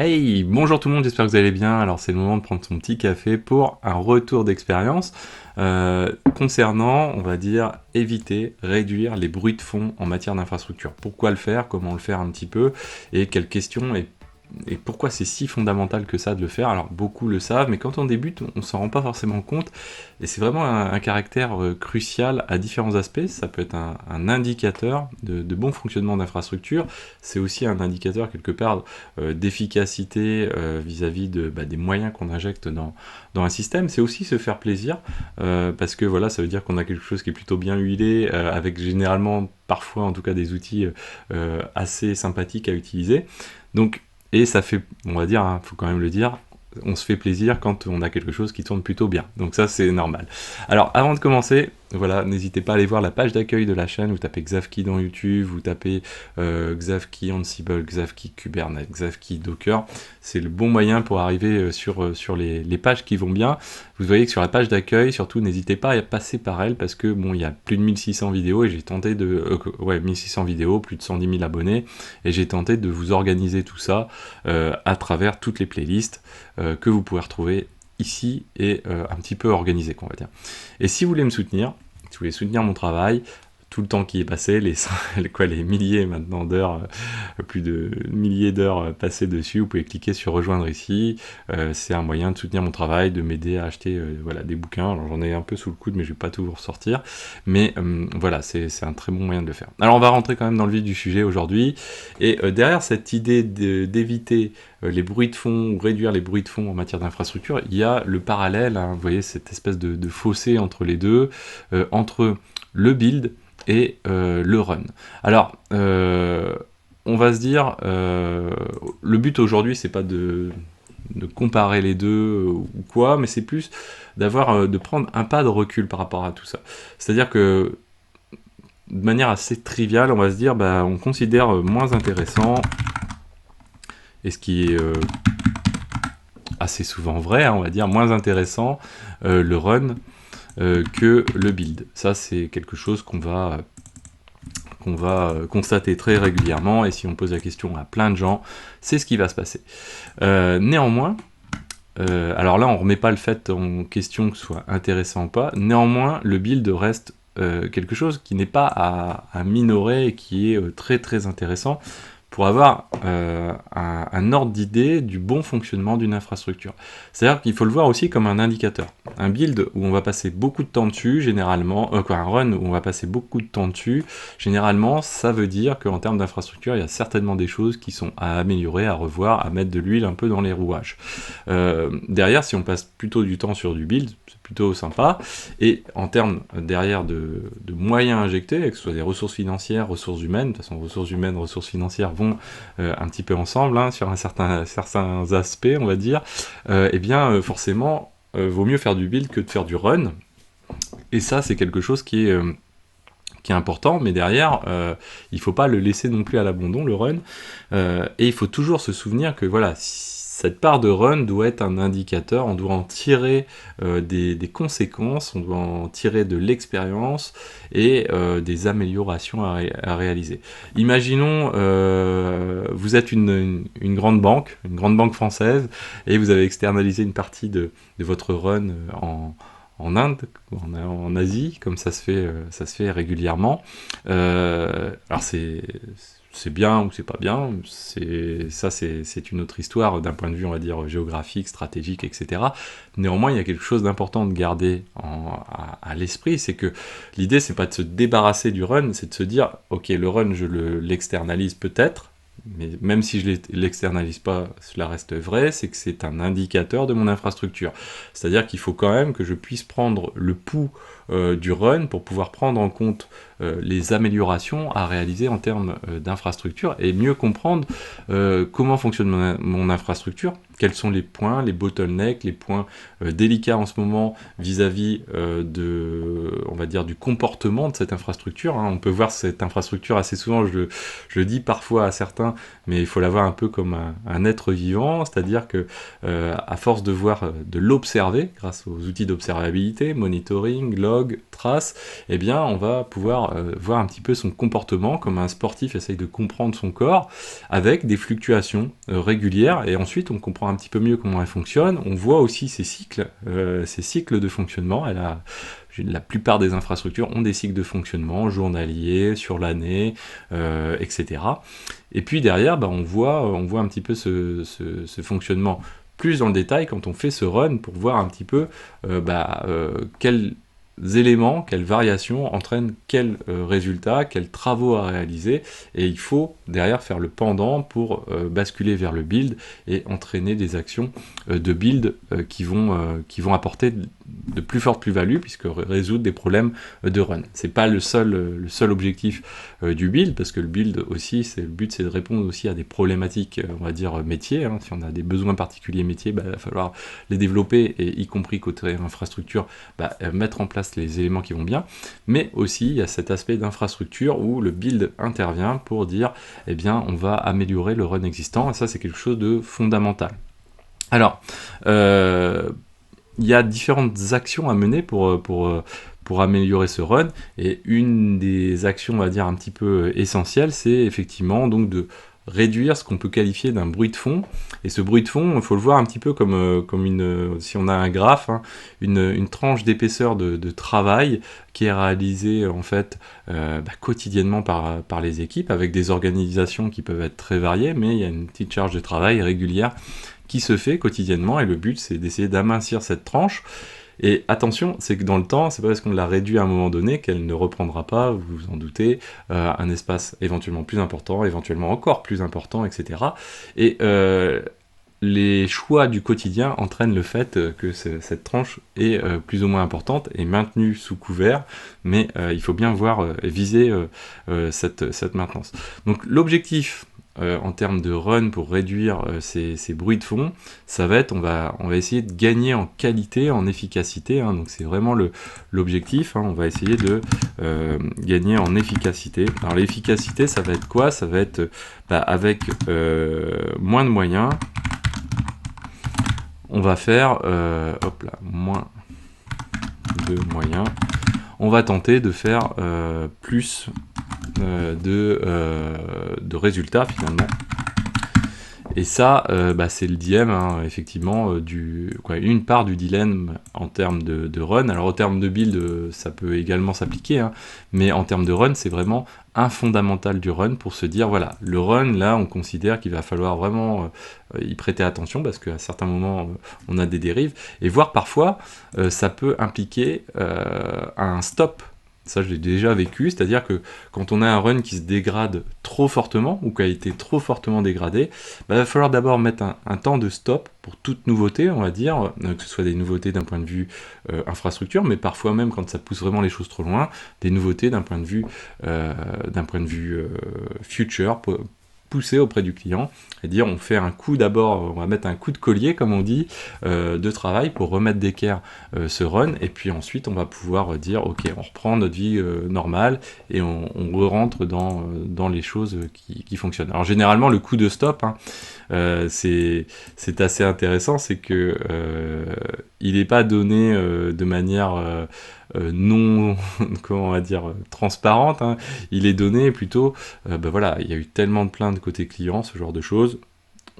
Hey, bonjour tout le monde, j'espère que vous allez bien. Alors c'est le moment de prendre son petit café pour un retour d'expérience concernant, on va dire, éviter, réduire les bruits de fond en matière d'infrastructure. Pourquoi le faire, comment le faire un petit peu, et quelles questions et pourquoi c'est si fondamental que ça de le faire. Alors beaucoup le savent, mais quand on débute, on s'en rend pas forcément compte, et c'est vraiment un caractère crucial à différents aspects. Ça peut être un indicateur de bon fonctionnement d'infrastructure, c'est aussi un indicateur quelque part d'efficacité vis-à-vis des moyens qu'on injecte dans un système. C'est aussi se faire plaisir, parce que voilà, ça veut dire qu'on a quelque chose qui est plutôt bien huilé, avec généralement, parfois en tout cas, des outils assez sympathiques à utiliser. Donc, et ça fait, on va dire, faut quand même le dire, on se fait plaisir quand on a quelque chose qui tourne plutôt bien. Donc ça, c'est normal. Alors, avant de commencer, voilà, n'hésitez pas à aller voir la page d'accueil de la chaîne. Vous tapez Xavki dans YouTube, vous tapez Xavki Ansible, Xavki Kubernetes, Xavki Docker. C'est le bon moyen pour arriver sur les pages qui vont bien. Vous voyez que sur la page d'accueil, surtout, n'hésitez pas à passer par elle, parce que bon, il y a plus de 1600 vidéos, et j'ai tenté de... 1600 vidéos, plus de 110 000 abonnés, et j'ai tenté de vous organiser tout ça à travers toutes les playlists que vous pouvez retrouver ici, et un petit peu organisé, on va dire. Et si vous voulez me soutenir, si vous voulez soutenir mon travail, tout le temps qui est passé, les milliers maintenant d'heures, plus de milliers d'heures passées dessus, vous pouvez cliquer sur rejoindre ici. C'est un moyen de soutenir mon travail, de m'aider à acheter des bouquins. Alors j'en ai un peu sous le coude, mais je vais pas tout vous ressortir. Mais voilà, c'est un très bon moyen de le faire. Alors on va rentrer quand même dans le vif du sujet aujourd'hui. Et derrière cette idée d'éviter les bruits de fond, ou réduire les bruits de fond en matière d'infrastructure, il y a le parallèle, hein, vous voyez, cette espèce de fossé entre les deux, entre le build et le run. Alors, on va se dire, le but aujourd'hui, c'est pas de comparer les deux ou quoi, mais c'est plus de prendre un pas de recul par rapport à tout ça. C'est-à-dire que, de manière assez triviale, on va se dire, on considère moins intéressant, et ce qui est assez souvent vrai, hein, on va dire, moins intéressant, le run que le build. Ça, c'est quelque chose qu'on va constater très régulièrement, et si on pose la question à plein de gens, c'est ce qui va se passer. Néanmoins, alors là, on ne remet pas le fait en question que ce soit intéressant ou pas, néanmoins, le build reste quelque chose qui n'est pas à minorer, et qui est très très intéressant pour avoir un ordre d'idée du bon fonctionnement d'une infrastructure. C'est-à-dire qu'il faut le voir aussi comme un indicateur. Un build où on va passer beaucoup de temps dessus, généralement, un run où on va passer beaucoup de temps dessus, généralement, ça veut dire qu'en termes d'infrastructure, il y a certainement des choses qui sont à améliorer, à revoir, à mettre de l'huile un peu dans les rouages. Derrière, si on passe plutôt du temps sur du build, c'est plutôt sympa, et en termes derrière de moyens injectés, que ce soit des ressources financières, ressources humaines, de toute façon ressources humaines, ressources financières vont un petit peu ensemble, hein, sur certains aspects, on va dire, forcément, vaut mieux faire du build que de faire du run, et ça c'est quelque chose qui est important, mais derrière, il ne faut pas le laisser non plus à l'abandon, le run, et il faut toujours se souvenir que voilà, cette part de run doit être un indicateur, on doit en tirer des conséquences, on doit en tirer de l'expérience et des améliorations à réaliser. Imaginons, vous êtes une grande banque française, et vous avez externalisé une partie de votre run en Inde, en Asie, comme ça se fait régulièrement. Alors c'est bien ou c'est pas bien, c'est une autre histoire d'un point de vue, on va dire, géographique, stratégique, etc. Néanmoins, il y a quelque chose d'important de garder à l'esprit, c'est que l'idée, c'est pas de se débarrasser du run, c'est de se dire, ok, le run, je l'externalise peut-être, mais même si je l'externalise pas, cela reste vrai, c'est que c'est un indicateur de mon infrastructure. C'est-à-dire qu'il faut quand même que je puisse prendre le pouls du run pour pouvoir prendre en compte les améliorations à réaliser en termes d'infrastructure, et mieux comprendre comment fonctionne mon infrastructure, quels sont les points, les bottlenecks, les points délicats en ce moment vis-à-vis va dire, du comportement de cette infrastructure, hein. On peut voir cette infrastructure assez souvent, je le dis parfois à certains, mais il faut la voir un peu comme un être vivant, c'est-à-dire que à force de voir, de l'observer, grâce aux outils d'observabilité, monitoring, log, trace, eh bien on va pouvoir voir un petit peu son comportement, comme un sportif essaye de comprendre son corps, avec des fluctuations régulières, et ensuite on comprend un petit peu mieux comment elle fonctionne, on voit aussi ses cycles de fonctionnement. La plupart des infrastructures ont des cycles de fonctionnement journaliers, sur l'année, etc. Et puis derrière, on voit un petit peu ce fonctionnement plus dans le détail quand on fait ce run pour voir un petit peu quels éléments, quelles variations entraînent quels résultats, quels travaux à réaliser, et il faut derrière faire le pendant pour basculer vers le build et entraîner des actions de build qui vont apporter de plus fortes plus-values, puisque résoudre des problèmes de run. C'est pas le seul objectif du build, parce que le build aussi, le but c'est de répondre aussi à des problématiques, on va dire métiers, hein. Si on a des besoins particuliers métiers, il va falloir les développer, et y compris côté infrastructure, mettre en place les éléments qui vont bien, mais aussi il y a cet aspect d'infrastructure où le build intervient pour dire, eh bien on va améliorer le run existant, et ça c'est quelque chose de fondamental. Alors, il y a différentes actions à mener pour améliorer ce run, et une des actions, on va dire, un petit peu essentielles, c'est effectivement donc de réduire ce qu'on peut qualifier d'un bruit de fond. Et ce bruit de fond, il faut le voir un petit peu comme si on a un graphe, hein, une tranche d'épaisseur de travail qui est réalisée en fait quotidiennement par les équipes, avec des organisations qui peuvent être très variées, mais il y a une petite charge de travail régulière qui se fait quotidiennement, et le but c'est d'essayer d'amincir cette tranche. Et attention, c'est que dans le temps, c'est pas parce qu'on l'a réduit à un moment donné qu'elle ne reprendra pas, vous vous en doutez, un espace éventuellement plus important, éventuellement encore plus important, etc. Et les choix du quotidien entraînent le fait que cette tranche est plus ou moins importante et maintenue sous couvert, mais il faut bien voir et viser cette maintenance. Donc l'objectif en termes de run pour réduire ces bruits de fond, ça va être, on va essayer de gagner en qualité, en efficacité, hein. Donc c'est vraiment l'objectif, hein. On va essayer de gagner en efficacité. Alors l'efficacité, ça va être quoi? Ça va être avec moins de moyens, on va faire moins de moyens, on va tenter de faire plus de résultats finalement. Et ça, c'est le dilemme, hein, effectivement, une part du dilemme en termes de run. Alors en termes de build, ça peut également s'appliquer, hein, mais en termes de run, c'est vraiment un fondamental du run pour se dire, voilà, le run, là, on considère qu'il va falloir vraiment y prêter attention, parce qu'à certains moments, on a des dérives, et voire parfois, ça peut impliquer un stop. Ça, je l'ai déjà vécu, c'est-à-dire que quand on a un run qui se dégrade trop fortement, ou qui a été trop fortement dégradé, il va falloir d'abord mettre un temps de stop pour toute nouveauté, on va dire, que ce soit des nouveautés d'un point de vue infrastructure, mais parfois même quand ça pousse vraiment les choses trop loin, des nouveautés d'un point de vue, future, pousser auprès du client et dire on fait un coup d'abord, on va mettre un coup de collier comme on dit de travail pour remettre d'équerre ce run, et puis ensuite on va pouvoir dire ok, on reprend notre vie normale et on re-rentre dans les choses qui fonctionnent. Alors généralement le coup de stop, hein, c'est assez intéressant, c'est que il n'est pas donné de manière non, comment on va dire, transparente, hein. Il est donné plutôt, voilà, il y a eu tellement de plaintes côté client, ce genre de choses,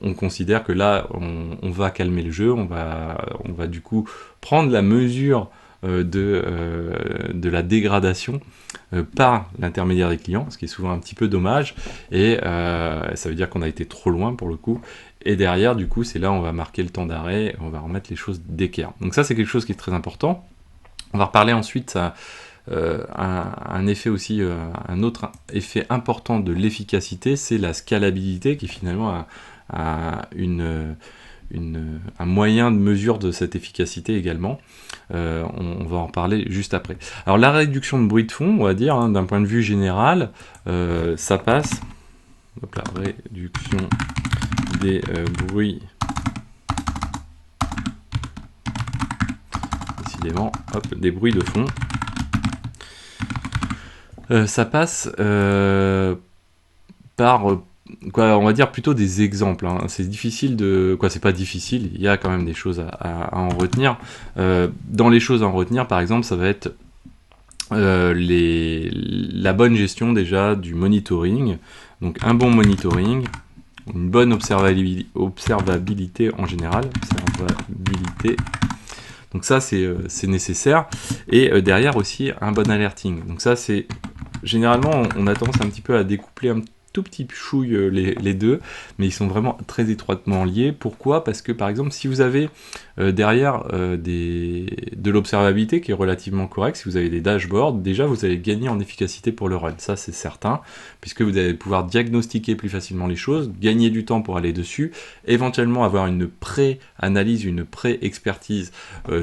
on considère que là, on va calmer le jeu, on va du coup prendre la mesure de la dégradation par l'intermédiaire des clients, ce qui est souvent un petit peu dommage, et ça veut dire qu'on a été trop loin pour le coup, et derrière, du coup, c'est là où on va marquer le temps d'arrêt, on va remettre les choses d'équerre. Donc ça, c'est quelque chose qui est très important. On va reparler ensuite un effet aussi, un autre effet important de l'efficacité, c'est la scalabilité, qui finalement a un moyen de mesure de cette efficacité également. On va en parler juste après. Alors la réduction de bruit de fond, on va dire, hein, d'un point de vue général, ça passe, hop là, réduction des bruits, décidément, hop, des bruits de fond. Ça passe par quoi, on va dire plutôt des exemples, hein. C'est difficile de... Quoi, c'est pas difficile, il y a quand même des choses à en retenir. Dans les choses à en retenir, par exemple, ça va être la bonne gestion déjà du monitoring. Donc un bon monitoring, une bonne observabilité en général. Observabilité. Donc ça, c'est nécessaire. Et derrière aussi, un bon alerting. Donc ça, c'est... Généralement, on a tendance un petit peu à découpler un tout petit chouille les deux, mais ils sont vraiment très étroitement liés. Pourquoi? Parce que par exemple, si vous avez derrière de l'observabilité qui est relativement correcte, si vous avez des dashboards, déjà vous allez gagner en efficacité pour le run, ça c'est certain, puisque vous allez pouvoir diagnostiquer plus facilement les choses, gagner du temps pour aller dessus, éventuellement avoir une pré-analyse, une pré-expertise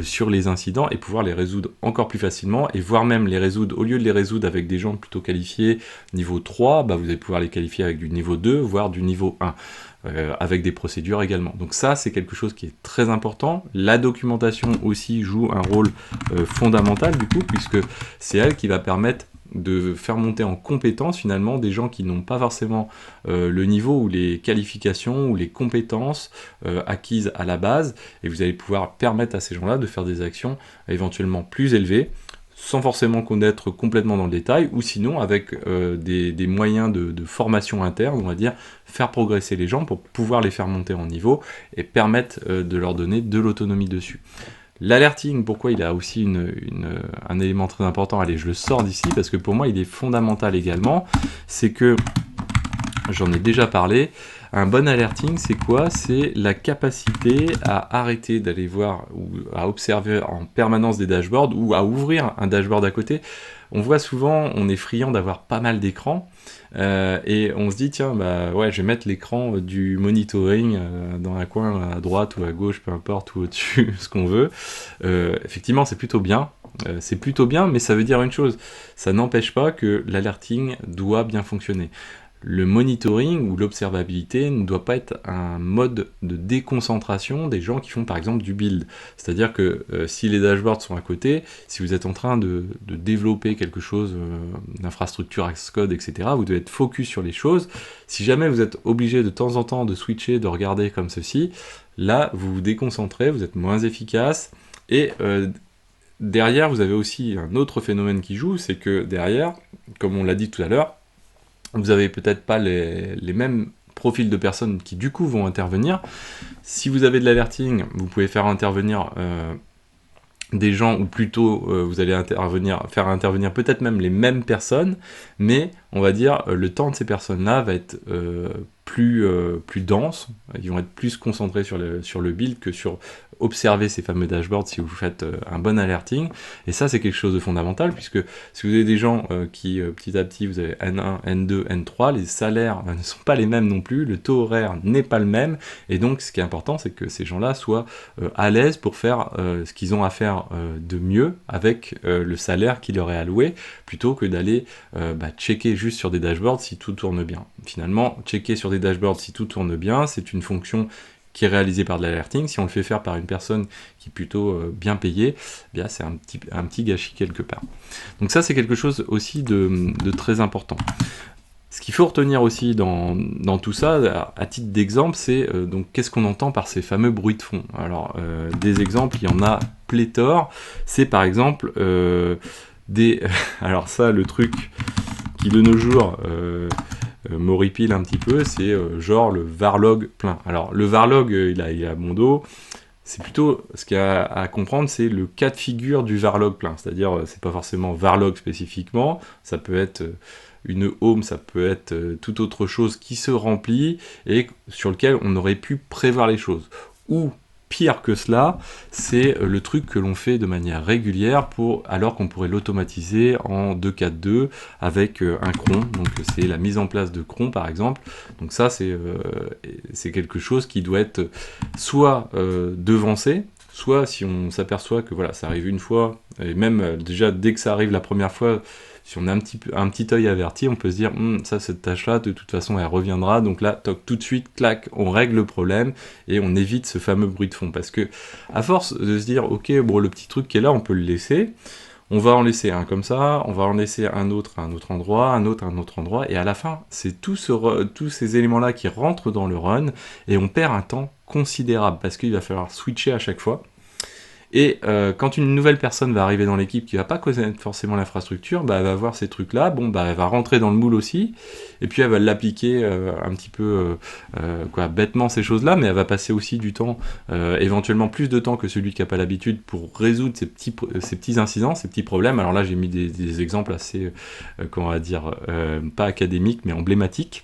sur les incidents et pouvoir les résoudre encore plus facilement, et voire même les résoudre, au lieu de les résoudre avec des gens plutôt qualifiés niveau 3, bah vous allez pouvoir les qualifier avec du niveau 2, voire du niveau 1. Avec des procédures également. Donc ça, c'est quelque chose qui est très important. La documentation aussi joue un rôle fondamental du coup, puisque c'est elle qui va permettre de faire monter en compétence finalement des gens qui n'ont pas forcément le niveau ou les qualifications ou les compétences acquises à la base, et vous allez pouvoir permettre à ces gens-là de faire des actions éventuellement plus élevées, sans forcément connaître complètement dans le détail, ou sinon avec des moyens de formation interne, on va dire, faire progresser les gens pour pouvoir les faire monter en niveau et permettre de leur donner de l'autonomie dessus. L'alerting, pourquoi il a aussi un élément très important, allez, je le sors d'ici, parce que pour moi il est fondamental également, c'est que, j'en ai déjà parlé, un bon alerting, c'est quoi? C'est la capacité à arrêter d'aller voir ou à observer en permanence des dashboards ou à ouvrir un dashboard à côté. On voit souvent, on est friand d'avoir pas mal d'écrans et on se dit tiens, bah ouais, je vais mettre l'écran du monitoring dans un coin à droite ou à gauche, peu importe, ou au-dessus, ce qu'on veut. Effectivement, c'est plutôt bien. Mais ça veut dire une chose, ça n'empêche pas que l'alerting doit bien fonctionner. Le monitoring ou l'observabilité ne doit pas être un mode de déconcentration des gens qui font par exemple du build. C'est-à-dire que si les dashboards sont à côté, si vous êtes en train de développer quelque chose, d'infrastructure as code, etc., vous devez être focus sur les choses. Si jamais vous êtes obligé de temps en temps de switcher, de regarder comme ceci, là vous vous déconcentrez, vous êtes moins efficace, et derrière vous avez aussi un autre phénomène qui joue, c'est que derrière, comme on l'a dit tout à l'heure, vous avez peut-être pas les mêmes profils de personnes qui du coup vont intervenir. Si vous avez de l'alerting, vous pouvez faire intervenir des gens, ou plutôt vous allez faire intervenir peut-être même les mêmes personnes, mais on va dire le temps de ces personnes-là va être plus dense, ils vont être plus concentrés sur le build que sur observer ces fameux dashboards si vous faites un bon alerting, et ça c'est quelque chose de fondamental, puisque si vous avez des gens qui petit à petit, vous avez N1, N2, N3, les salaires ne sont pas les mêmes non plus, le taux horaire n'est pas le même, et donc ce qui est important c'est que ces gens-là soient à l'aise pour faire ce qu'ils ont à faire de mieux avec le salaire qui leur est alloué, plutôt que d'aller checker juste sur des dashboards si tout tourne bien. Finalement, checker sur des dashboards si tout tourne bien, c'est une fonction qui est réalisée par de l'alerting. Si on le fait faire par une personne qui est plutôt bien payée, eh bien c'est un petit gâchis quelque part. Donc ça, c'est quelque chose aussi de très important. Ce qu'il faut retenir aussi dans tout ça, à titre d'exemple, c'est donc qu'est-ce qu'on entend par ces fameux bruits de fond. Alors, des exemples, il y en a pléthore. C'est par exemple alors ça, le truc qui de nos jours m'horripile un petit peu, c'est genre le varlog plein. Alors, le varlog, il a bon dos. C'est plutôt, ce qu'il y a à comprendre, c'est le cas de figure du varlog plein. C'est-à-dire, c'est pas forcément varlog spécifiquement, ça peut être une home, ça peut être toute autre chose qui se remplit et sur lequel on aurait pu prévoir les choses. Ou pire que cela, c'est le truc que l'on fait de manière régulière alors qu'on pourrait l'automatiser en 2-4-2 avec un cron. Donc c'est la mise en place de cron par exemple. Donc ça c'est quelque chose qui doit être soit devancé, soit si on s'aperçoit que voilà, ça arrive une fois, et même déjà dès que ça arrive la première fois, si on a un petit œil averti, on peut se dire ça, cette tâche-là, de toute façon, elle reviendra. Donc là, toc, tout de suite, clac, on règle le problème et on évite ce fameux bruit de fond. Parce que, à force de se dire, ok, bon, le petit truc qui est là, on peut le laisser, On va en laisser un comme ça, on va en laisser un autre à un autre endroit, un autre à un autre endroit, et à la fin, c'est tous ces éléments-là qui rentrent dans le run, et on perd un temps considérable, parce qu'il va falloir switcher à chaque fois. Et quand une nouvelle personne va arriver dans l'équipe qui va pas connaître forcément l'infrastructure, bah, elle va voir ces trucs-là, bon, bah, elle va rentrer dans le moule aussi, et puis elle va l'appliquer un petit peu bêtement ces choses-là, mais elle va passer aussi du temps, éventuellement plus de temps que celui qui n'a pas l'habitude pour résoudre ces petits incidents, ces petits problèmes. Alors là, j'ai mis des exemples assez, comment on va dire, pas académiques, mais emblématiques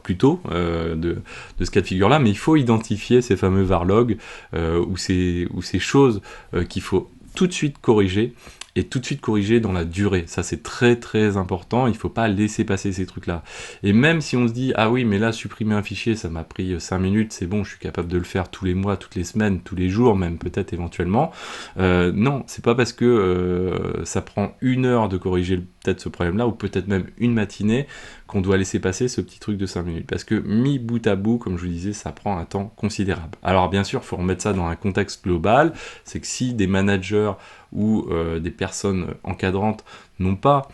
plutôt de ce cas de figure-là, mais il faut identifier ces fameux varlogs ou ces choses qu'il faut tout de suite corriger et tout de suite corriger dans la durée. Ça, c'est très très important. Il ne faut pas laisser passer ces trucs-là. Et même si on se dit, ah oui, mais là, supprimer un fichier, ça m'a pris 5 minutes, c'est bon, je suis capable de le faire tous les mois, toutes les semaines, tous les jours, même peut-être éventuellement. Non, c'est pas parce que ça prend 1 heure de corriger peut-être ce problème-là, ou peut-être même une matinée, qu'on doit laisser passer ce petit truc de 5 minutes. Parce que mis bout à bout, comme je vous disais, ça prend un temps considérable. Alors bien sûr, il faut remettre ça dans un contexte global, c'est que si des managers ou des personnes encadrantes n'ont pas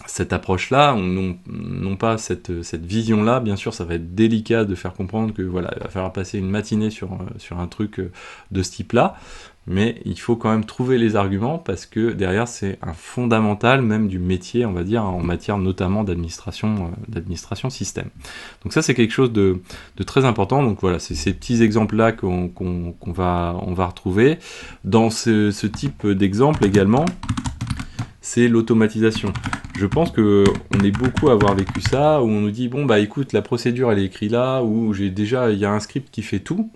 cette approche-là, n'ont pas cette vision-là, bien sûr, ça va être délicat de faire comprendre que voilà, il va falloir passer une matinée sur un truc de ce type-là, mais il faut quand même trouver les arguments parce que derrière, c'est un fondamental même du métier, on va dire, en matière notamment d'administration système. Donc ça, c'est quelque chose de très important. Donc voilà, c'est ces petits exemples-là qu'on va retrouver. Dans ce type d'exemple également, c'est l'automatisation. Je pense qu'on est beaucoup à avoir vécu ça, où on nous dit, bon bah écoute, la procédure elle est écrite là, où il y a un script qui fait tout,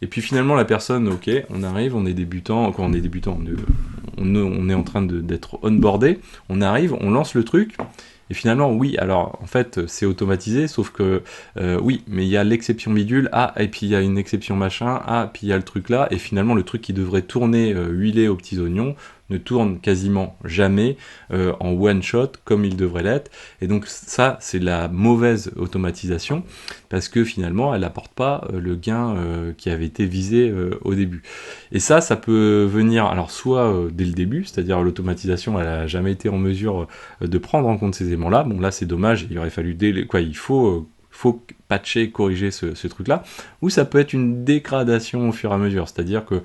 et puis finalement la personne, ok, on arrive, on est débutant, quand on est débutant, on est en train d'être onboardé, on arrive, on lance le truc, et finalement, oui, alors en fait, c'est automatisé, sauf que oui, mais il y a l'exception bidule, ah, et puis il y a une exception machin, ah, puis il y a le truc là, et finalement, le truc qui devrait tourner huilé aux petits oignons ne tourne quasiment jamais en one shot comme il devrait l'être. Et donc ça, c'est la mauvaise automatisation, parce que finalement, elle n'apporte pas le gain qui avait été visé au début. Et ça peut venir, alors soit dès le début, c'est-à-dire l'automatisation, elle n'a jamais été en mesure de prendre en compte ces éléments-là. Bon, là, c'est dommage, il aurait fallu il faut patcher, corriger ce truc-là, ou ça peut être une dégradation au fur et à mesure, c'est-à-dire que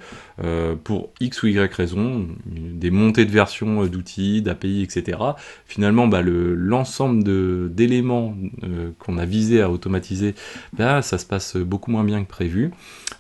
pour X ou Y raison, des montées de versions d'outils, d'API, etc., finalement, bah, l'ensemble d'éléments qu'on a visé à automatiser, bah, ça se passe beaucoup moins bien que prévu,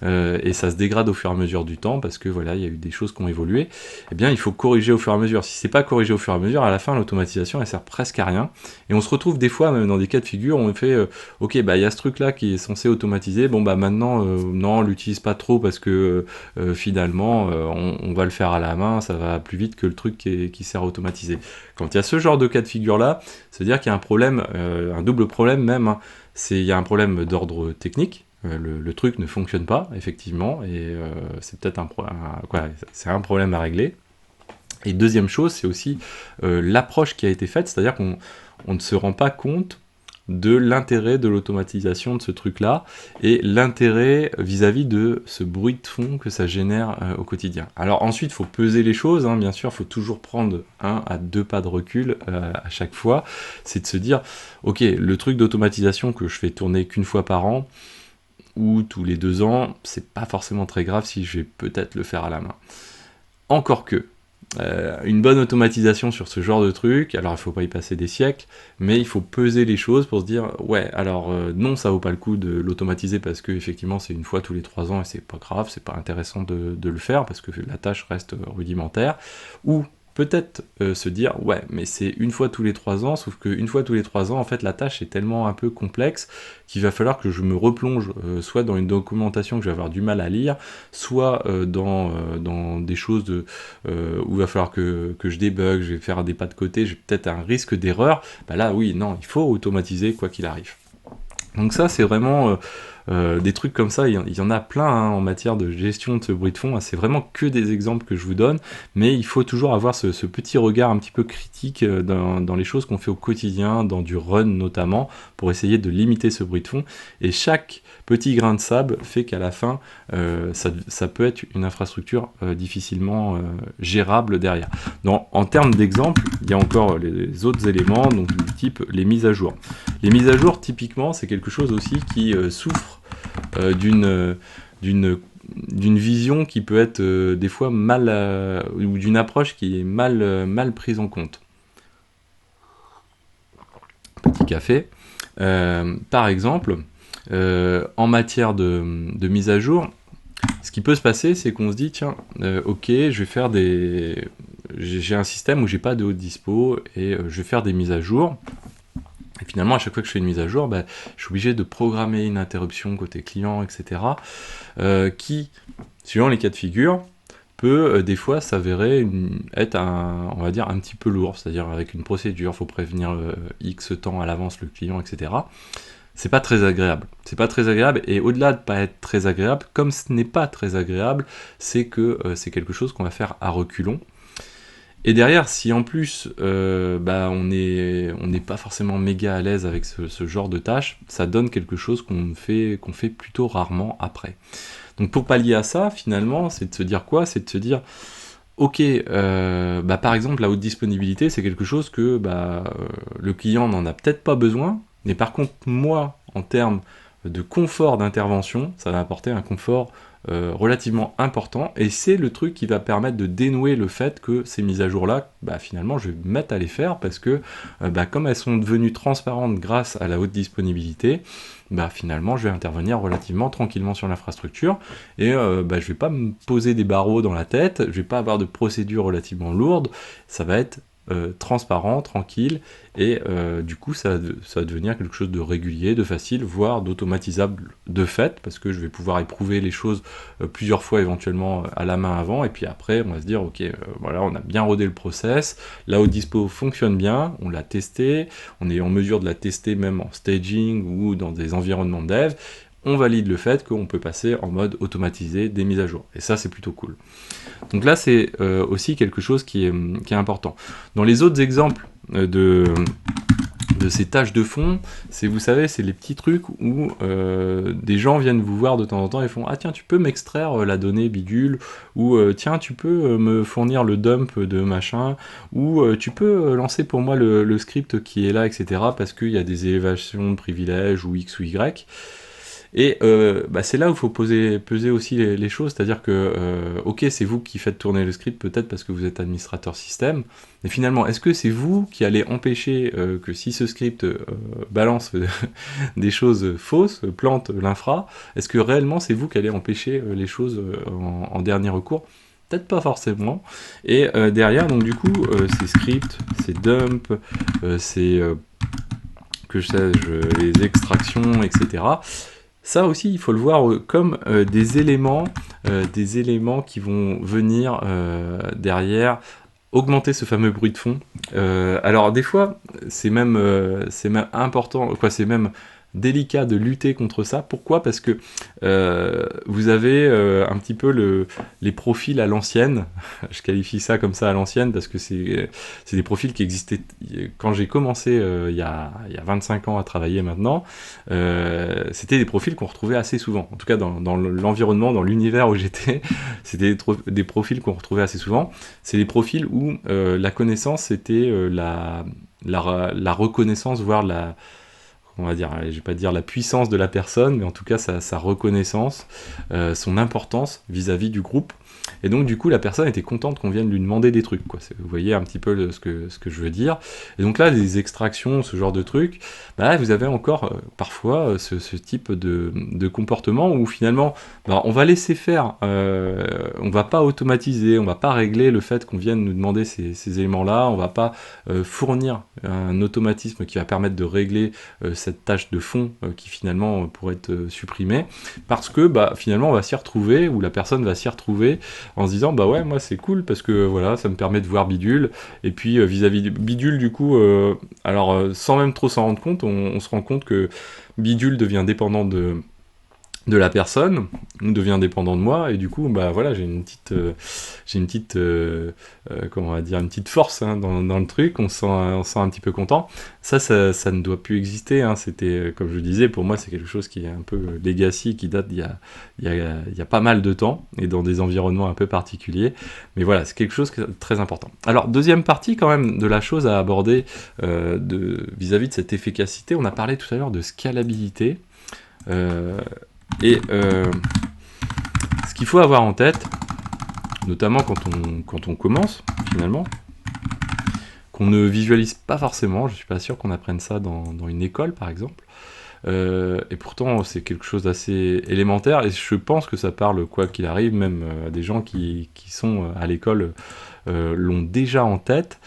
et ça se dégrade au fur et à mesure du temps, parce que voilà, il y a eu des choses qui ont évolué. Eh bien, il faut corriger au fur et à mesure. Si c'est pas corrigé au fur et à mesure, à la fin, l'automatisation, elle sert presque à rien, et on se retrouve des fois, même dans des cas de figure, on fait ok, bah il y a ce truc là qui est censé automatiser, bon bah maintenant non, on l'utilise pas trop parce que finalement on va le faire à la main, ça va plus vite que le truc qui sert à automatiser. Quand il y a ce genre de cas de figure là, ça veut dire qu'il y a un problème, un double problème même, hein. Il y a un problème d'ordre technique, le truc ne fonctionne pas effectivement, et c'est peut-être c'est un problème à régler. Et deuxième chose, c'est aussi l'approche qui a été faite, c'est-à-dire qu'on ne se rend pas compte de l'intérêt de l'automatisation de ce truc-là, et l'intérêt vis-à-vis de ce bruit de fond que ça génère au quotidien. Alors ensuite, il faut peser les choses, hein, bien sûr, il faut toujours prendre 1 à 2 pas de recul à chaque fois, c'est de se dire, ok, le truc d'automatisation que je fais tourner qu'une fois par an, ou tous les 2 ans, c'est pas forcément très grave si je vais peut-être le faire à la main. Encore que, une bonne automatisation sur ce genre de truc, alors il faut pas y passer des siècles, mais il faut peser les choses pour se dire, ouais, alors non, ça vaut pas le coup de l'automatiser parce que effectivement c'est une fois tous les 3 ans et c'est pas grave, c'est pas intéressant de le faire parce que la tâche reste rudimentaire, ou peut-être se dire, ouais, mais c'est une fois tous les 3 ans, sauf qu'une fois tous les 3 ans, en fait, la tâche est tellement un peu complexe qu'il va falloir que je me replonge soit dans une documentation que je vais avoir du mal à lire, soit dans des choses où il va falloir que je débug, je vais faire des pas de côté, j'ai peut-être un risque d'erreur. Bah là, oui, non, il faut automatiser quoi qu'il arrive. Donc ça, c'est vraiment des trucs comme ça, il y en a plein hein, en matière de gestion de ce bruit de fond. C'est vraiment que des exemples que je vous donne, mais il faut toujours avoir ce petit regard un petit peu critique dans les choses qu'on fait au quotidien, dans du run notamment, pour essayer de limiter ce bruit de fond. Et chaque petit grain de sable fait qu'à la fin, ça peut être une infrastructure difficilement gérable derrière. En termes d'exemple, il y a encore les autres éléments, donc du type les mises à jour. Les mises à jour, typiquement, c'est quelque chose aussi qui souffre d'une vision qui peut être des fois mal, ou d'une approche qui est mal prise en compte. Petit café. Par exemple, en matière de mise à jour, ce qui peut se passer, c'est qu'on se dit, tiens, ok, je vais faire j'ai un système où j'ai pas de haute dispo et je vais faire des mises à jour. Et finalement, à chaque fois que je fais une mise à jour, je suis obligé de programmer une interruption côté client, etc. Qui, suivant les cas de figure, peut des fois s'avérer être on va dire un petit peu lourd, c'est-à-dire avec une procédure, il faut prévenir X temps à l'avance le client, etc. C'est pas très agréable. C'est pas très agréable, et au-delà de pas être très agréable, comme ce n'est pas très agréable, c'est que c'est quelque chose qu'on va faire à reculons. Et derrière, si en plus on n'est pas forcément méga à l'aise avec ce genre de tâches, ça donne quelque chose qu'on fait plutôt rarement après. Donc pour pallier à ça, finalement, c'est de se dire quoi? C'est de se dire, ok, par exemple, la haute disponibilité, c'est quelque chose que le client n'en a peut-être pas besoin, mais par contre, moi, en termes de confort d'intervention, ça va apporter un confort relativement important, et c'est le truc qui va permettre de dénouer le fait que ces mises à jour-là, finalement, je vais me mettre à les faire, parce que comme elles sont devenues transparentes grâce à la haute disponibilité, finalement, je vais intervenir relativement tranquillement sur l'infrastructure, et je vais pas me poser des barreaux dans la tête, je vais pas avoir de procédures relativement lourdes, ça va être transparent, tranquille, et du coup ça va devenir quelque chose de régulier, de facile, voire d'automatisable de fait, parce que je vais pouvoir éprouver les choses plusieurs fois éventuellement à la main avant, et puis après on va se dire ok, voilà, on a bien rodé le process, la haute dispo fonctionne bien, on l'a testé, on est en mesure de la tester même en staging ou dans des environnements de dev, on valide le fait qu'on peut passer en mode automatisé des mises à jour, et ça c'est plutôt cool. Donc là, c'est aussi quelque chose qui est important. Dans les autres exemples de ces tâches de fond, vous savez, c'est les petits trucs où des gens viennent vous voir de temps en temps et font « Ah tiens, tu peux m'extraire la donnée bidule » ou « Tiens, tu peux me fournir le dump de machin » ou « Tu peux lancer pour moi le script qui est là, etc. » parce qu'il y a des élévations de privilèges ou X ou Y. Et c'est là où il faut peser aussi les choses, c'est-à-dire que, ok, c'est vous qui faites tourner le script, peut-être parce que vous êtes administrateur système, mais finalement, est-ce que c'est vous qui allez empêcher que si ce script balance des choses fausses, plante l'infra, est-ce que réellement c'est vous qui allez empêcher les choses en dernier recours? Peut-être pas forcément. Et derrière, donc du coup, ces scripts, ces dumps, les extractions, etc., ça aussi, il faut le voir comme des éléments qui vont venir derrière augmenter ce fameux bruit de fond. Alors des fois, c'est même important, c'est même délicat de lutter contre ça. Pourquoi? Parce que vous avez un petit peu les profils à l'ancienne. Je qualifie ça comme ça à l'ancienne parce que c'est des profils qui existaient quand j'ai commencé il y a 25 ans à travailler maintenant. C'était des profils qu'on retrouvait assez souvent. En tout cas, dans l'environnement, dans l'univers où j'étais, c'était des profils qu'on retrouvait assez souvent. C'est des profils où la connaissance, c'était la reconnaissance, voire on va dire, je vais pas dire la puissance de la personne, mais en tout cas sa reconnaissance, son importance vis-à-vis du groupe. Et donc du coup la personne était contente qu'on vienne lui demander des trucs, quoi. Vous voyez un petit peu ce que je veux dire. Et donc là, les extractions, ce genre de trucs, vous avez encore parfois ce type de comportement où finalement on va laisser faire, on va pas automatiser, on va pas régler le fait qu'on vienne nous demander ces éléments-là, on va pas fournir un automatisme qui va permettre de régler cette tâche de fond qui finalement pourrait être supprimée, parce que finalement on va s'y retrouver, ou la personne va s'y retrouver en se disant ouais, moi c'est cool parce que voilà, ça me permet de voir bidule, et puis vis-à-vis de bidule, du coup sans même trop s'en rendre compte, on se rend compte que bidule devient dépendant de de la personne devient dépendant de moi, et du coup bah voilà, j'ai une petite comment on va dire, une petite force, hein, dans le truc, on se sent un petit peu content. Ça ne doit plus exister, hein. C'était, comme je le disais, pour moi c'est quelque chose qui est un peu legacy, qui date il y a pas mal de temps, et dans des environnements un peu particuliers, mais voilà, c'est quelque chose de très important. Alors deuxième partie quand même de la chose à aborder, vis-à-vis de cette efficacité, on a parlé tout à l'heure de scalabilité. Ce qu'il faut avoir en tête, notamment quand on commence, finalement, qu'on ne visualise pas forcément, je suis pas sûr qu'on apprenne ça dans une école, par exemple, et pourtant c'est quelque chose d'assez élémentaire, et je pense que ça parle, quoi qu'il arrive, même à des gens qui sont à l'école, l'ont déjà en tête.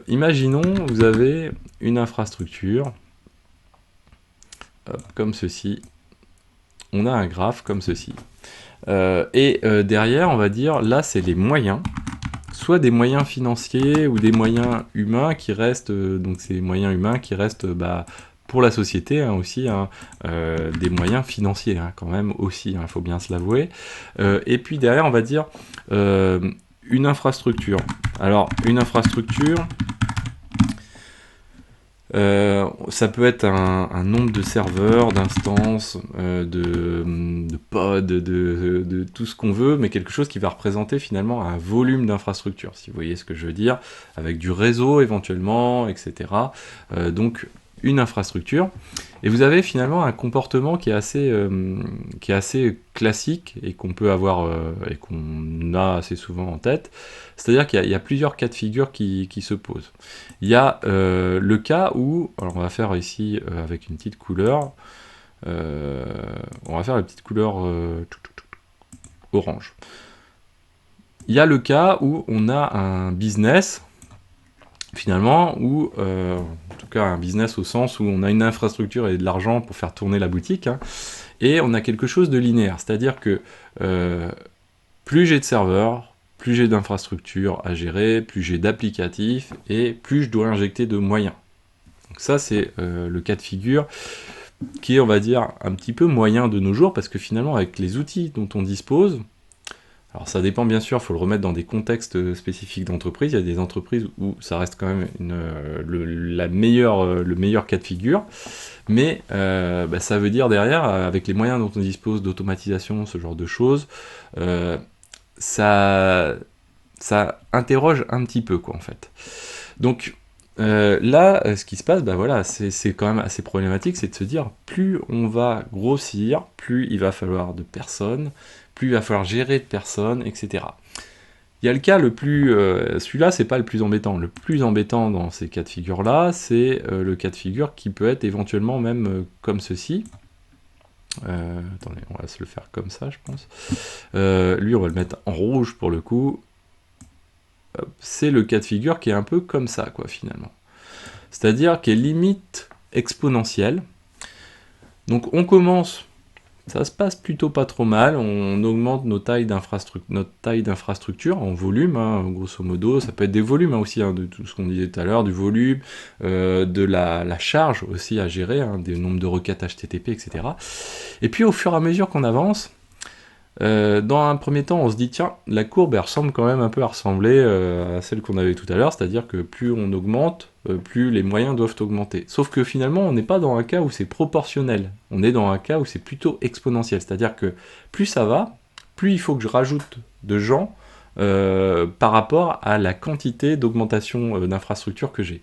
Imaginons, vous avez une infrastructure, comme ceci, on a un graphe comme ceci. Derrière, on va dire, là, c'est les moyens, soit des moyens financiers ou des moyens humains qui restent, donc ces moyens humains qui restent pour la société, hein, aussi, hein, des moyens financiers, hein, quand même aussi, il faut bien se l'avouer. Et puis derrière, on va dire une infrastructure. Alors, une infrastructure, ça peut être un nombre de serveurs, d'instances, de pods, de tout ce qu'on veut, mais quelque chose qui va représenter finalement un volume d'infrastructure, si vous voyez ce que je veux dire, avec du réseau éventuellement, etc. Donc une infrastructure. Et vous avez finalement un comportement qui est assez classique, et qu'on peut avoir, et qu'on a assez souvent en tête. C'est-à-dire qu'il y a plusieurs cas de figure qui se posent. Il y a le cas où, alors on va faire ici avec une petite couleur, on va faire la petite couleur orange. Il y a le cas où on a un business, finalement, où, en tout cas un business au sens où on a une infrastructure et de l'argent pour faire tourner la boutique, hein, et on a quelque chose de linéaire, c'est-à-dire que plus j'ai de serveurs, plus j'ai d'infrastructures à gérer, plus j'ai d'applicatifs, et plus je dois injecter de moyens. Donc ça, c'est le cas de figure qui est, on va dire, un petit peu moyen de nos jours, parce que finalement, avec les outils dont on dispose, alors ça dépend bien sûr, il faut le remettre dans des contextes spécifiques d'entreprise. Il y a des entreprises où ça reste quand même le meilleur cas de figure, mais ça veut dire derrière, avec les moyens dont on dispose, d'automatisation, ce genre de choses, ça interroge un petit peu, quoi, en fait. Donc là, ce qui se passe, voilà, c'est quand même assez problématique, c'est de se dire, plus on va grossir, plus il va falloir de personnes, plus il va falloir gérer de personnes, etc. Il y a le cas le plus... celui-là, c'est pas le plus embêtant. Le plus embêtant dans ces cas de figure-là, c'est le cas de figure qui peut être éventuellement même comme ceci. Attendez, on va se le faire comme ça, je pense. Lui, on va le mettre en rouge pour le coup. C'est le cas de figure qui est un peu comme ça, quoi, finalement. C'est-à-dire qui est limite exponentielle. Donc on commence, ça se passe plutôt pas trop mal, on augmente notre taille d'infrastructure en volume, hein, grosso modo. Ça peut être des volumes, hein, aussi, hein, de tout ce qu'on disait tout à l'heure, du volume, de la charge aussi à gérer, hein, des nombres de requêtes HTTP, etc. Et puis au fur et à mesure qu'on avance, dans un premier temps, on se dit, tiens, la courbe, elle ressemble quand même un peu à ressembler à celle qu'on avait tout à l'heure, c'est-à-dire que plus on augmente, plus les moyens doivent augmenter. Sauf que finalement, on n'est pas dans un cas où c'est proportionnel, on est dans un cas où c'est plutôt exponentiel, c'est-à-dire que plus ça va, plus il faut que je rajoute de gens par rapport à la quantité d'augmentation d'infrastructures que j'ai.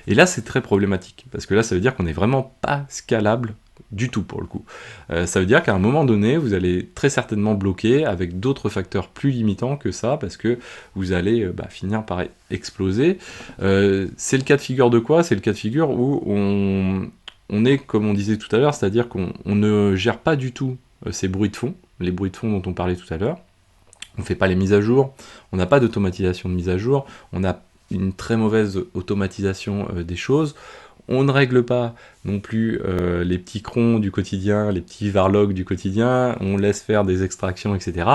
Et là, c'est très problématique, parce que là, ça veut dire qu'on n'est vraiment pas scalable du tout, pour le coup. Ça veut dire qu'à un moment donné, vous allez très certainement bloquer avec d'autres facteurs plus limitants que ça, parce que vous allez finir par exploser. C'est le cas de figure de quoi? C'est le cas de figure où on est, comme on disait tout à l'heure, c'est-à-dire qu'on ne gère pas du tout ces bruits de fond, les bruits de fond dont on parlait tout à l'heure. On ne fait pas les mises à jour, on n'a pas d'automatisation de mise à jour, on a une très mauvaise automatisation des choses. On ne règle pas non plus les petits crons du quotidien, les petits varlogs du quotidien, on laisse faire des extractions, etc.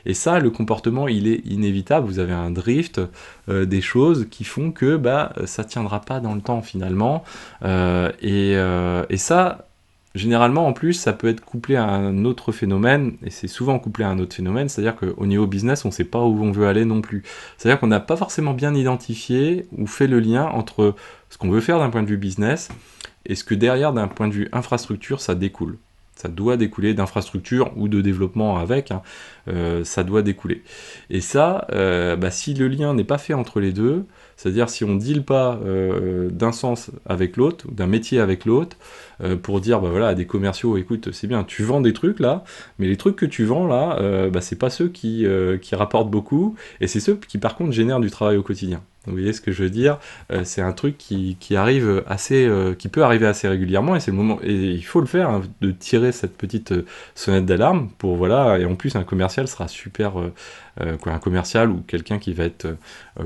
Et ça, le comportement, il est inévitable. Vous avez un drift des choses qui font que ça tiendra pas dans le temps, finalement. Et ça, Généralement, en plus, ça peut être couplé à un autre phénomène, et c'est souvent couplé à un autre phénomène, c'est-à-dire qu'au niveau business, on ne sait pas où on veut aller non plus. C'est-à-dire qu'on n'a pas forcément bien identifié ou fait le lien entre ce qu'on veut faire d'un point de vue business et ce que derrière, d'un point de vue infrastructure, ça découle. Ça doit découler d'infrastructure ou de développement avec, hein, ça doit découler. Et ça, si le lien n'est pas fait entre les deux, c'est-à-dire si on ne deal pas d'un sens avec l'autre, d'un métier avec l'autre, pour dire voilà, à des commerciaux, écoute, c'est bien, tu vends des trucs là, mais les trucs que tu vends là, c'est pas ceux qui rapportent beaucoup, et c'est ceux qui par contre génèrent du travail au quotidien. Vous voyez ce que je veux dire? C'est un truc qui arrive assez, qui peut arriver assez régulièrement, et c'est le moment, et il faut le faire, hein, de tirer cette petite sonnette d'alarme pour voilà, et en plus un commercial sera super, un commercial ou quelqu'un qui va être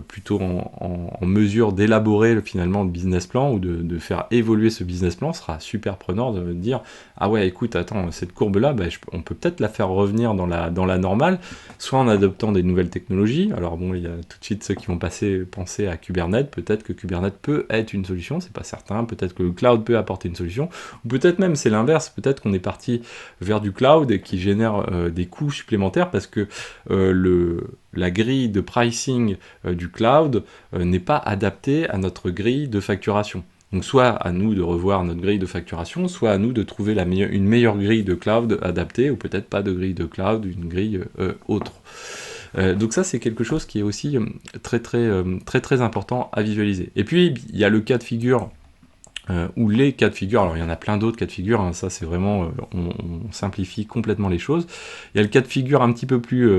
plutôt en mesure d'élaborer finalement le business plan ou de faire évoluer ce business plan sera super preneur de dire ah ouais écoute attends cette courbe là on peut peut-être la faire revenir dans la normale, soit en adoptant des nouvelles technologies. Alors bon, il y a tout de suite ceux qui vont penser à Kubernetes, peut-être que Kubernetes peut être une solution, c'est pas certain, peut-être que le cloud peut apporter une solution, ou peut-être même c'est l'inverse, peut-être qu'on est parti vers du cloud et qui génère des coûts supplémentaires parce que la grille de pricing du cloud n'est pas adaptée à notre grille de facturation. Donc soit à nous de revoir notre grille de facturation, soit à nous de trouver une meilleure grille de cloud adaptée, ou peut-être pas de grille de cloud, une grille autre. Donc ça c'est quelque chose qui est aussi très important à visualiser. Et puis il y a le cas de figure ou les cas de figure, alors il y en a plein d'autres cas de figure, hein, ça c'est vraiment, on simplifie complètement les choses. Il y a le cas de figure un petit peu plus,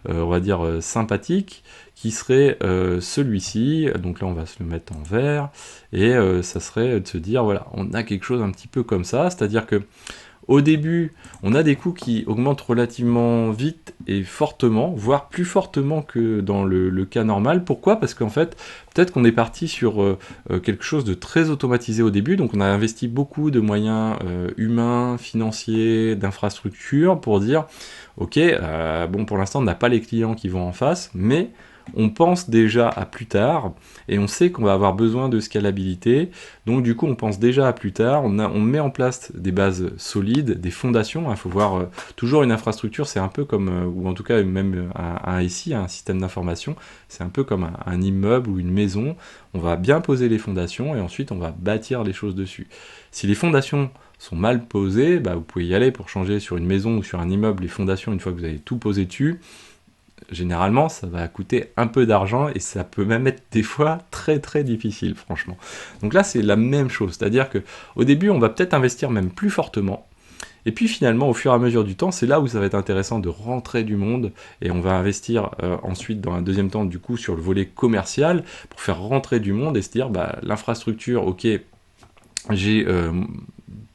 on va dire, sympathique, qui serait celui-ci, donc là on va se le mettre en vert, et ça serait de se dire, voilà, on a quelque chose un petit peu comme ça, c'est-à-dire que au début, on a des coûts qui augmentent relativement vite et fortement, voire plus fortement que dans le cas normal. Pourquoi? Parce qu'en fait, peut-être qu'on est parti sur quelque chose de très automatisé au début, donc on a investi beaucoup de moyens humains, financiers, d'infrastructures pour dire, ok, bon pour l'instant on n'a pas les clients qui vont en face, mais on pense déjà à plus tard, et on sait qu'on va avoir besoin de scalabilité, donc du coup on pense déjà à plus tard, on met en place des bases solides, des fondations, il faut voir, toujours une infrastructure, c'est un peu comme, ou en tout cas même un SI, un système d'information, c'est un peu comme un immeuble ou une maison, on va bien poser les fondations, et ensuite on va bâtir les choses dessus. Si les fondations sont mal posées, vous pouvez y aller pour changer sur une maison ou sur un immeuble les fondations une fois que vous avez tout posé dessus. Généralement, ça va coûter un peu d'argent et ça peut même être des fois très difficile, franchement. Donc là, c'est la même chose, c'est-à-dire que au début, on va peut-être investir même plus fortement, et puis finalement, au fur et à mesure du temps, c'est là où ça va être intéressant de rentrer du monde, et on va investir ensuite dans un deuxième temps, du coup, sur le volet commercial, pour faire rentrer du monde et se dire, l'infrastructure, ok, j'ai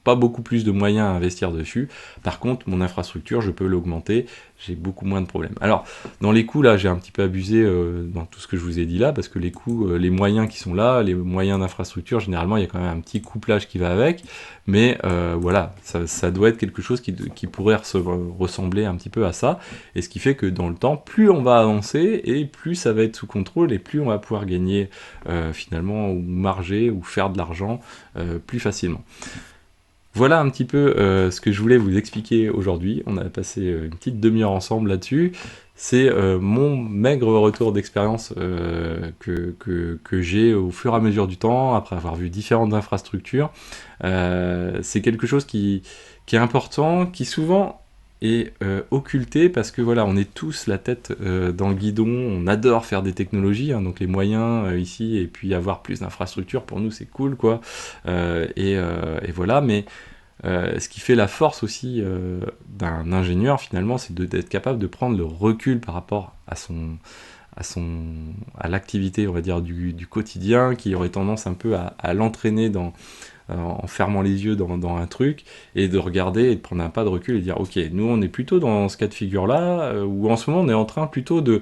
pas beaucoup plus de moyens à investir dessus. Par contre, mon infrastructure, je peux l'augmenter, j'ai beaucoup moins de problèmes. Alors, dans les coûts, là, j'ai un petit peu abusé dans tout ce que je vous ai dit là, parce que les coûts, les moyens qui sont là, les moyens d'infrastructure, généralement, il y a quand même un petit couplage qui va avec, mais voilà, ça doit être quelque chose qui pourrait ressembler un petit peu à ça, et ce qui fait que dans le temps, plus on va avancer, et plus ça va être sous contrôle, et plus on va pouvoir gagner finalement, ou marger, ou faire de l'argent plus facilement. Voilà un petit peu ce que je voulais vous expliquer aujourd'hui. On a passé une petite demi-heure ensemble là-dessus. C'est mon maigre retour d'expérience que j'ai au fur et à mesure du temps, après avoir vu différentes infrastructures. C'est quelque chose qui est important, qui souvent est occulté parce que voilà, on est tous la tête dans le guidon, on adore faire des technologies, hein, donc les moyens ici, et puis avoir plus d'infrastructures, pour nous c'est cool, quoi. Et voilà, mais ce qui fait la force aussi d'un ingénieur finalement, c'est d'être capable de prendre le recul par rapport à l'activité, on va dire, du quotidien, qui aurait tendance un peu à l'entraîner en fermant les yeux dans un truc, et de regarder et de prendre un pas de recul et dire ok, nous on est plutôt dans ce cas de figure là, où en ce moment on est en train plutôt de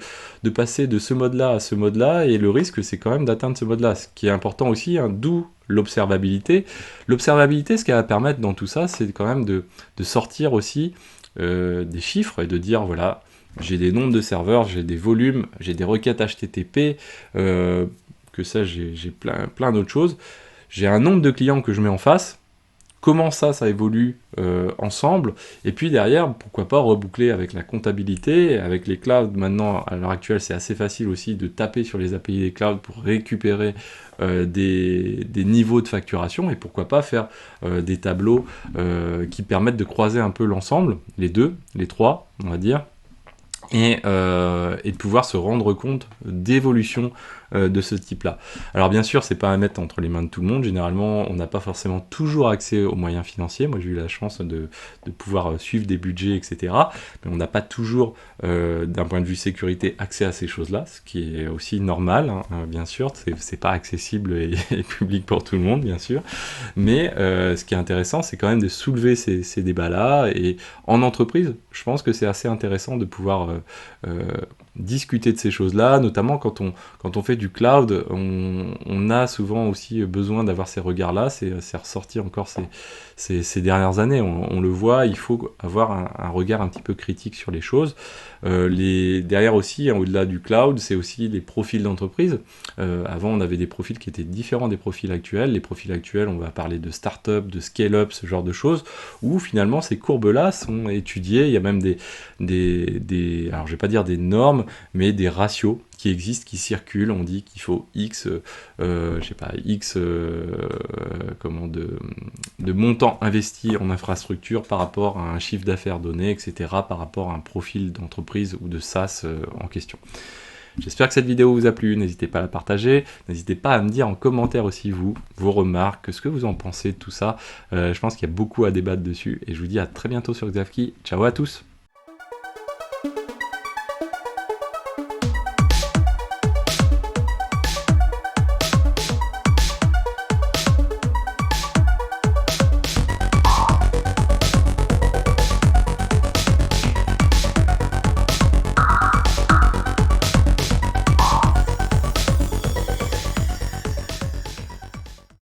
passer de ce mode là à ce mode là, et le risque c'est quand même d'atteindre ce mode là, ce qui est important aussi, hein, d'où l'observabilité. L'observabilité, ce qu'elle va permettre dans tout ça, c'est quand même de sortir aussi des chiffres et de dire voilà, j'ai des nombres de serveurs, j'ai des volumes, j'ai des requêtes HTTP, que ça j'ai plein d'autres choses. J'ai un nombre de clients que je mets en face. comment ça évolue ensemble, et puis derrière, pourquoi pas reboucler avec la comptabilité, avec les clouds. Maintenant, à l'heure actuelle, c'est assez facile aussi de taper sur les API des clouds pour récupérer des niveaux de facturation, et pourquoi pas faire des tableaux qui permettent de croiser un peu l'ensemble, les deux, les trois, on va dire, et de pouvoir se rendre compte d'évolution de ce type-là. Alors bien sûr, c'est pas à mettre entre les mains de tout le monde. Généralement, on n'a pas forcément toujours accès aux moyens financiers. Moi, j'ai eu la chance de pouvoir suivre des budgets, etc. Mais on n'a pas toujours, d'un point de vue sécurité, accès à ces choses-là, ce qui est aussi normal, hein, bien sûr. C'est pas accessible et public pour tout le monde, bien sûr. Mais ce qui est intéressant, c'est quand même de soulever ces débats-là. Et en entreprise, je pense que c'est assez intéressant de pouvoir discuter de ces choses-là, notamment quand on fait du cloud, on a souvent aussi besoin d'avoir ces regards-là. C'est ressorti encore ces dernières années. On le voit, il faut avoir un regard un petit peu critique sur les choses. Derrière aussi, hein, au-delà du cloud, c'est aussi les profils d'entreprise. Avant, on avait des profils qui étaient différents des profils actuels. Les profils actuels, on va parler de start-up, de scale-up, ce genre de choses, où finalement ces courbes-là sont étudiées. Il y a même alors je vais pas dire des normes, mais des ratios qui existent, qui circulent. On dit qu'il faut X, je sais pas, X de montant investi en infrastructure par rapport à un chiffre d'affaires donné, etc., par rapport à un profil d'entreprise ou de SaaS en question. J'espère que cette vidéo vous a plu, n'hésitez pas à la partager, n'hésitez pas à me dire en commentaire aussi vos remarques, ce que vous en pensez de tout ça. Je pense qu'il y a beaucoup à débattre dessus, et je vous dis à très bientôt sur Xavki. Ciao à tous.